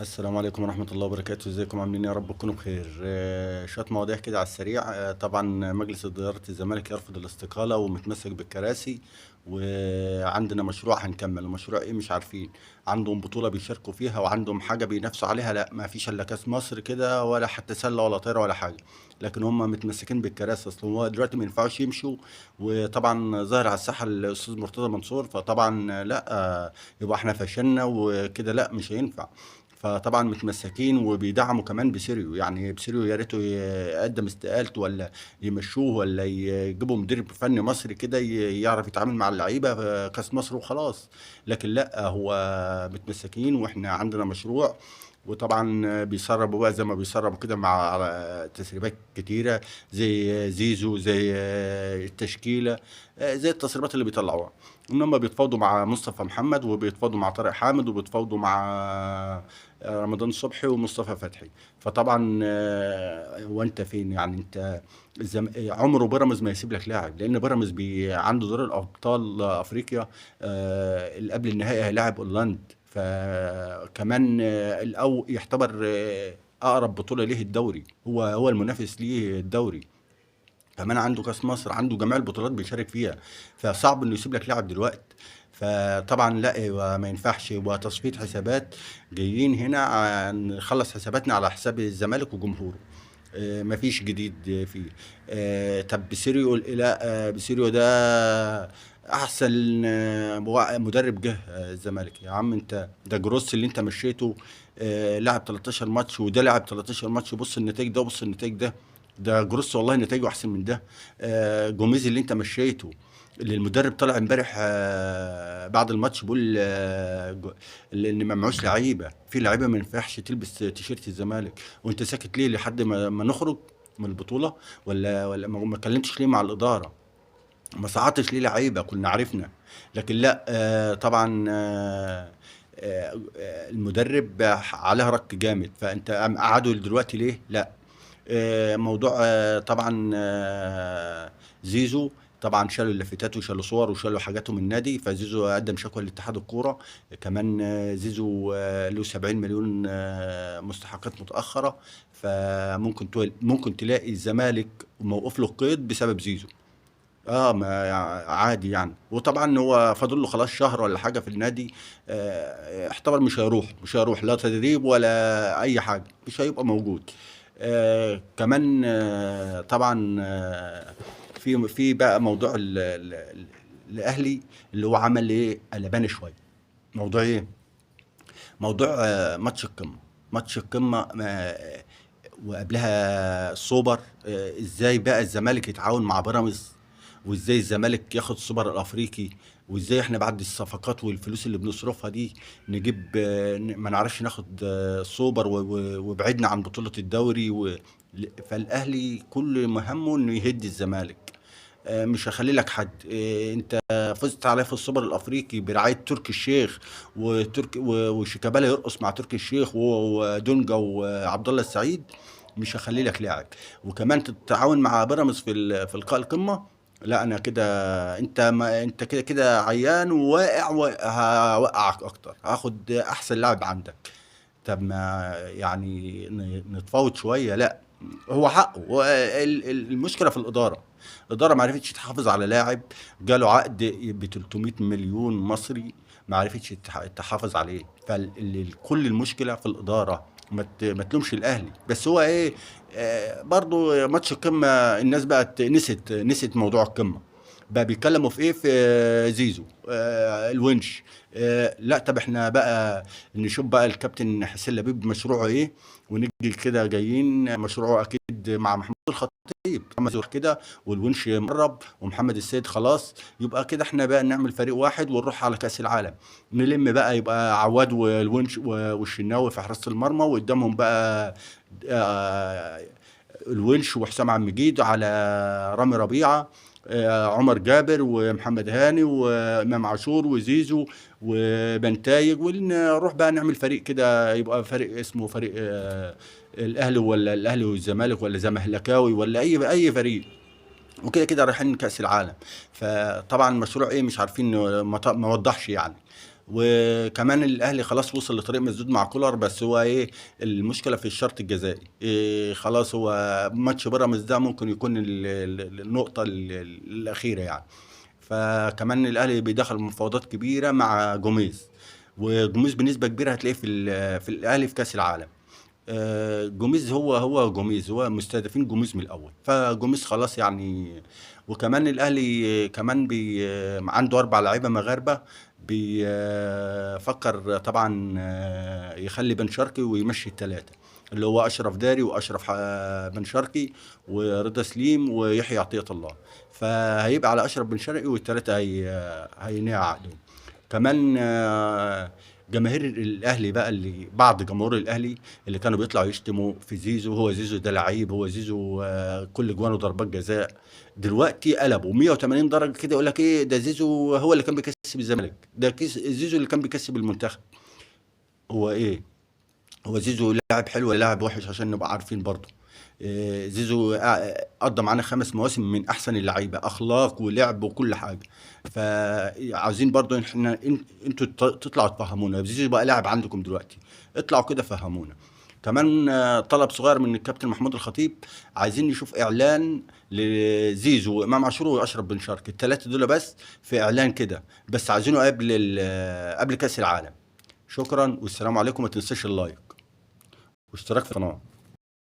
السلام عليكم ورحمة الله وبركاته، ازيكم عاملين إيه؟ يا رب تكونوا بخير. شوية مواضيع كده على السريع. طبعا مجلس إدارة الزمالك يرفض الاستقالة ومتمسك بالكراسي، وعندنا مشروع هنكمل. المشروع ايه مش عارفين. عندهم بطولة بيشاركوا فيها وعندهم حاجة بينافسوا عليها، لا ما فيش الا كاس مصر كده، ولا حتى سلة ولا طايرة ولا حاجة. لكن هم متمسكين بالكراسي، اصل هو دلوقتي ما ينفعوش يمشوا. وطبعا ظاهر على الساحة الأستاذ مرتضى منصور، فطبعا لا، يبقى احنا فشلنا وكده، لا مش هينفع. فطبعا متمسكين وبيدعموا كمان بسيريو، يعني بسيريو يا ريته يقدم استقالته، ولا يمشوه، ولا يجيبوا مدير فني مصري كده يعرف يتعامل مع اللعيبه في كاس مصر وخلاص. لكن لا، هو متمسكين واحنا عندنا مشروع. وطبعا بيسربوا بقى زي ما بيسربوا كده مع تسريبات كتيره، زي زيزو، زي التشكيله، زي التسريبات اللي بيطلعوها. ان هم بيتفاوضوا مع مصطفى محمد، وبيتفاوضوا مع طارق حامد، وبيتفاوضوا مع رمضان صبحي ومصطفى فتحي. فطبعا هو انت فين يعني؟ انت عمره بيراميدز ما يسيب لك لاعب، لان بيراميدز عنده دور الابطال افريقيا. اللي قبل النهائي هيلاعب اورلاند، فكمان الأو يعتبر اقرب بطوله ليه الدوري، هو المنافس ليه الدوري. كمان عنده كاس مصر، عنده جميع البطولات بيشارك فيها. فصعب انه يسيب لك لاعب دلوقتي. فطبعا لا، ما ينفعش يبقى تصفيه حسابات. جايين هنا نخلص حساباتنا على حساب الزمالك وجمهوره. مفيش جديد فيه. طب بسيريو، لا، بسيريو ده احسن مدرب جه الزمالك. يا عم انت ده جروس اللي انت مشيته، لعب 13 ماتش، وده لعب 13 ماتش. بص النتائج ده وبص النتائج ده. ده جروس والله نتائجه احسن من ده. جوميز اللي انت مشيته، اللي المدرب طلع امبارح بعد الماتش بيقول ان ما معوش لعيبه، في لعيبه ما ينفعش تلبس تيشيرت الزمالك. وانت ساكت ليه لحد ما نخرج من البطوله؟ ولا ما كلمتش ليه مع الاداره؟ ما صعدتش ليه لعيبه؟ كنا عرفنا. لكن لا، طبعا المدرب عليها رك جامد. فانت قعدوا دلوقتي ليه؟ لا. موضوع طبعا زيزو، طبعا شالوا اللافتات وشالوا صور وشالوا حاجاته من النادي. فزيزو قدم شكوى لاتحاد الكوره. كمان زيزو له 70 مليون مستحقات متاخره. فممكن ممكن تلاقي الزمالك موقف له قيد بسبب زيزو. ما عادي يعني. وطبعا هو فاضل له خلاص شهر ولا حاجه في النادي. احتمال مش هيروح لا تدريب ولا اي حاجه، مش هيبقى موجود. كمان طبعا في بقى موضوع الاهلي، اللي هو عمل ايه قلبان شويه. موضوع ايه؟ موضوع ماتش القمه وقبلها السوبر. ازاي بقى الزمالك يتعاون مع بيراميدز، وازاي الزمالك ياخد السوبر الافريقي، وازاي احنا بعد الصفقات والفلوس اللي بنصرفها دي نجيب ما نعرفش ناخد سوبر وبعدنا عن بطولة الدوري فالاهلي كل مهمه انه يهد الزمالك. مش هخلي لك حد. انت فزت عليه في السوبر الافريقي برعايه تركي الشيخ، وشيكابالا يرقص مع تركي الشيخ ودونجا وعبد الله السعيد. مش هخلي لك لاعب. وكمان تتعاون مع بيراميدز في لقاء القمه. لا انا كده، انت كده كده عيان وواقع، وهوقعك اكتر، هاخد احسن لاعب عندك. طب ما يعني نتفاوض شويه؟ لا. هو حقه. هو المشكله في الاداره. الاداره ما عرفتش تحافظ على لاعب جاله عقد ب 300 مليون مصري، ما عرفتش تحافظ عليه. فكل المشكله في الاداره. ما تلومش الاهلي، بس هو ايه؟ برضو ماتش القمه الناس بقت نسيت موضوع القمه. بقى بيتكلموا في ايه؟ في زيزو، الونش. لا، طب احنا بقى نشوف بقى الكابتن حسين لبيب مشروعه ايه. ونيجي كده جايين مشروعه اكيد مع محمود الخطيب، محمد زوح كده، والونش مرب، ومحمد السيد خلاص. يبقى كده احنا بقى نعمل فريق واحد ونروح على كأس العالم. نلم بقى، يبقى عواد والونش والشناوي في حراسة المرمى، وقدامهم بقى آه، الونش وحسام عبد المجيد، على رامي ربيعة، عمر جابر ومحمد هاني وامام عاشور وزيزو وبنتايج. ونروح بقى نعمل فريق كده، يبقى فريق اسمه فريق الاهلي، ولا الاهلي والزمالك، ولا زمهلكاوي، ولا اي فريق. وكده كده رايحين كأس العالم. فطبعا مشروع ايه مش عارفين، ما وضحش يعني. وكمان الاهلي خلاص وصل لطريق مسدود مع كولر، بس هو ايه المشكله في الشرط الجزائي. إيه خلاص هو ماتش بيراميدز ده ممكن يكون النقطه الاخيره يعني. فكمان الاهلي بيدخل مفاوضات كبيره مع جوميز، وجوميز بنسبه كبيره هتلاقيه في الاهلي في كاس العالم. جوميز هو جوميز، هو مستهدفين جوميز من الاول، فجوميز خلاص يعني. وكمان الاهلي كمان عنده 4 لعيبه مغاربه، بيفكر طبعا يخلي بن شرقي ويمشي الثلاثه، اللي هو اشرف داري واشرف بن شرقي ورضا سليم ويحيى عطية الله. فهيبقى على اشرف بن شرقي والثلاثه هينهي عقدهم. كمان جماهير الاهلي بقى، اللي بعض جمهور الاهلي اللي كانوا بيطلعوا يشتموا في زيزو، هو زيزو ده لعيب، هو زيزو كل جوانه ضربات جزاء، دلوقتي قلبوا 180 درجه كده، يقول لك ايه ده زيزو هو اللي كان بيكسب الزمالك، ده زيزو اللي كان بيكسب المنتخب. هو ايه؟ هو زيزو لاعب حلو ولا لاعب وحش عشان نبقى عارفين برضه؟ زيزو قضى معانا 5 مواسم من احسن اللعيبه، اخلاق ولعب وكل حاجه. فعاوزين برضه احنا انتوا تطلعوا تفهمونا، زيزو بقى لاعب عندكم دلوقتي، اطلعوا كده فهمونا. كمان طلب صغير من الكابتن محمود الخطيب، عايزين نشوف اعلان لزيزو وامام عاشور واشرف بن شرقي، الثلاثه دول بس في اعلان كده، بس عايزينه قبل كاس العالم. شكرا والسلام عليكم، ما تنساش اللايك واشتراك في القناه.